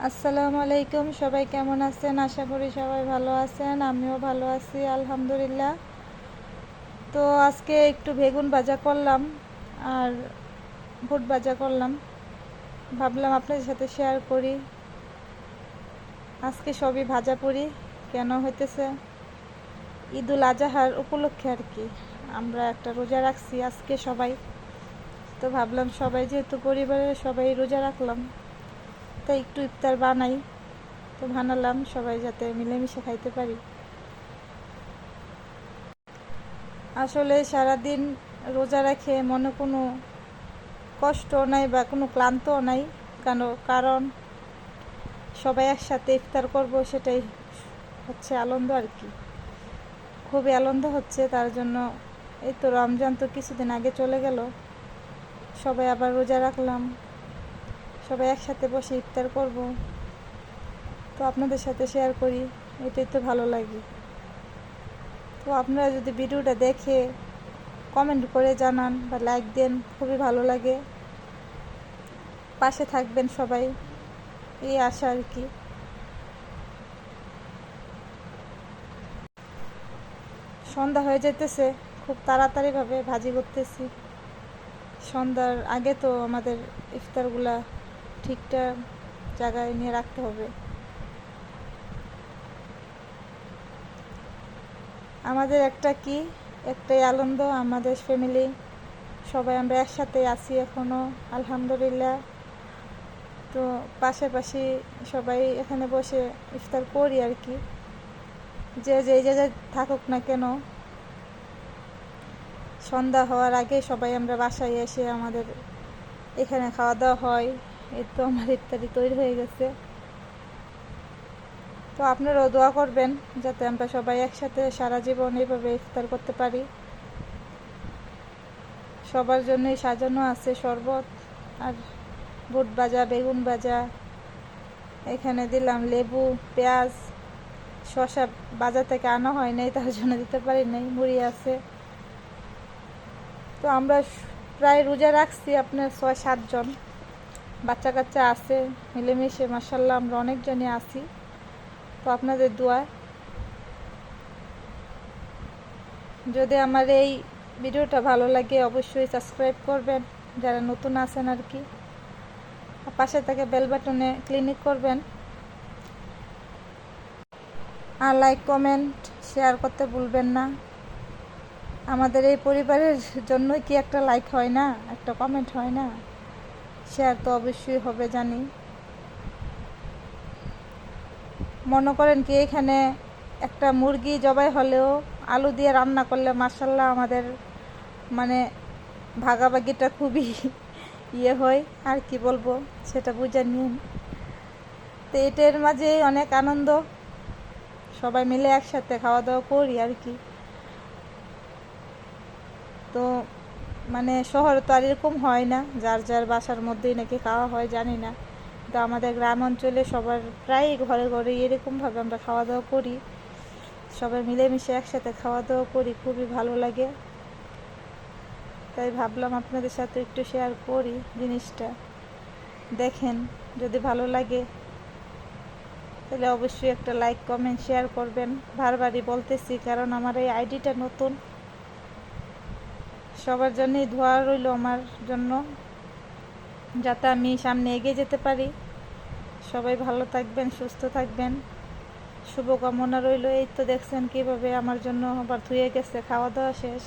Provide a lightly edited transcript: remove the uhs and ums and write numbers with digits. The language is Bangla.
আসসালামু আলাইকুম। সবাই কেমন আছেন? আশা করি সবাই ভালো আছেন। আমিও ভালো আছি আলহামদুলিল্লাহ। তো আজকে একটু বেগুন ভাজা করলাম আর বুট ভাজা করলাম, ভাবলাম আপনাদের সাথে শেয়ার করি। আজকে সবই ভাজা পুরি কেন হইতেছে ঈদুল আজহার উপলক্ষে আর কি। আমরা একটা রোজা রাখছি আজকে সবাই, তো ভাবলাম সবাই যেহেতু পরিবারের সবাই রোজা রাখলাম তাই একটু ইফতার বানাই, তো বানালাম সবাই যাতে মিলেমিশে খাইতে পারি। আসলে সারাদিন রোজা রেখে মনে কোনো কষ্ট নাই বা কোনো ক্লান্তও নাই, কারণ সবাই একসাথে ইফতার করব, সেটাই হচ্ছে আনন্দ আর কি। খুবই আনন্দ হচ্ছে তার জন্য। এই তো রমজান তো কিছুদিন আগে চলে গেল, সবাই আবার রোজা রাখলাম, সবাই একসাথে বসে ইফতার করব, তো আপনাদের সাথে শেয়ার করি, এটাই তো ভালো লাগে। তো আপনারা যদি ভিডিওটা দেখে কমেন্ট করে জানান বা লাইক দেন, খুবই ভালো লাগে। পাশে থাকবেন সবাই, এই আশা আর কি। সন্ধ্যা হয়ে যেতেছে, খুব তাড়াতাড়িভাবে ভাজি করতেছি। সন্ধ্যার আগে তো আমাদের ইফতারগুলা ঠিকঠাক জায়গায় নিয়ে রাখতে হবে। আমাদের একটাই আনন্দ, আমাদের ফ্যামিলি সবাই আমরা একসাথে আছি এখনও আলহামদুলিল্লাহ। তো পাশাপাশি সবাই এখানে বসে ইফতার করি আর কি। যে যেই জায়গায় থাকুক না কেন, সন্ধ্যা হওয়ার আগে সবাই আমরা বাসায় এসে আমাদের এখানে খাওয়া দাওয়া হয়। এই তো আমার ইফতারি তৈরি হয়ে গেছে। তো আপনারাও দোয়া করবেন যাতে আমরা সবাই একসাথে সারা জীবন এইভাবে ইফতার করতে পারি। সবার জন্যই সাজানো আছে শরবত আর বুট ভাজা, বেগুন ভাজা, এখানে দিলাম লেবু, পেঁয়াজ, শসা বাজার থেকে আনা হয় নাই তার জন্য দিতে পারি নাই, মুড়ি আছে। তো আমরা প্রায় রোজা রাখছি আপনার 6-7 জন, বাচ্চা কাচ্চা আছে, মিলেমিশে মাশাল্লাহ আমরা অনেকজনই আছি। তো আপনাদের দোয়া, যদি আমার এই ভিডিওটা ভালো লাগে অবশ্যই সাবস্ক্রাইব করবেন যারা নতুন আছেন আর কি। পাশে থেকে বেল বাটনে ক্লিক করবেন আর লাইক কমেন্ট শেয়ার করতে ভুলবেন না। আমাদের এই পরিবারের জন্যই কি একটা লাইক হয় না, একটা কমেন্ট হয় না, শেয়ার তো অবশ্যই হবে জানি। মনে করেন কি এখানে একটা মুরগি জবাই হলেও আলু দিয়ে রান্না করলে মাশাল্লাহ আমাদের মানে ভাগাভাগিটা খুবই হয় আর কি বলবো, সেটা বুঝে নিন। তো এটার মাঝে অনেক আনন্দ, সবাই মিলে একসাথে খাওয়া দাওয়া করি আর কি। তো মানে শহরে তো আর এরকম হয় না, যার যার বাসার মধ্যেই নাকি খাওয়া হয় জানি না, তো আমাদের গ্রাম অঞ্চলে সবার প্রায় ঘরে ঘরে এরকমভাবে আমরা খাওয়া দাওয়া করি, সবাই মিলেমিশে একসাথে খাওয়া দাওয়া করি, খুবই ভালো লাগে। তাই ভাবলাম আপনাদের সাথে একটু শেয়ার করি জিনিসটা। দেখেন যদি ভালো লাগে তাহলে অবশ্যই একটা লাইক কমেন্ট শেয়ার করবেন। বারবারই বলতেছি কারণ আমার এই আইডিটা নতুন। সবার জন্যই দোয়া রইল আমার জন্য যাতে আমি সামনে এগিয়ে যেতে পারি। সবাই ভালো থাকবেন, সুস্থ থাকবেন, শুভকামনা রইল। এই তো দেখছেন কীভাবে আমার জন্য আবার ধুয়ে গেছে, খাওয়া দাওয়া শেষ।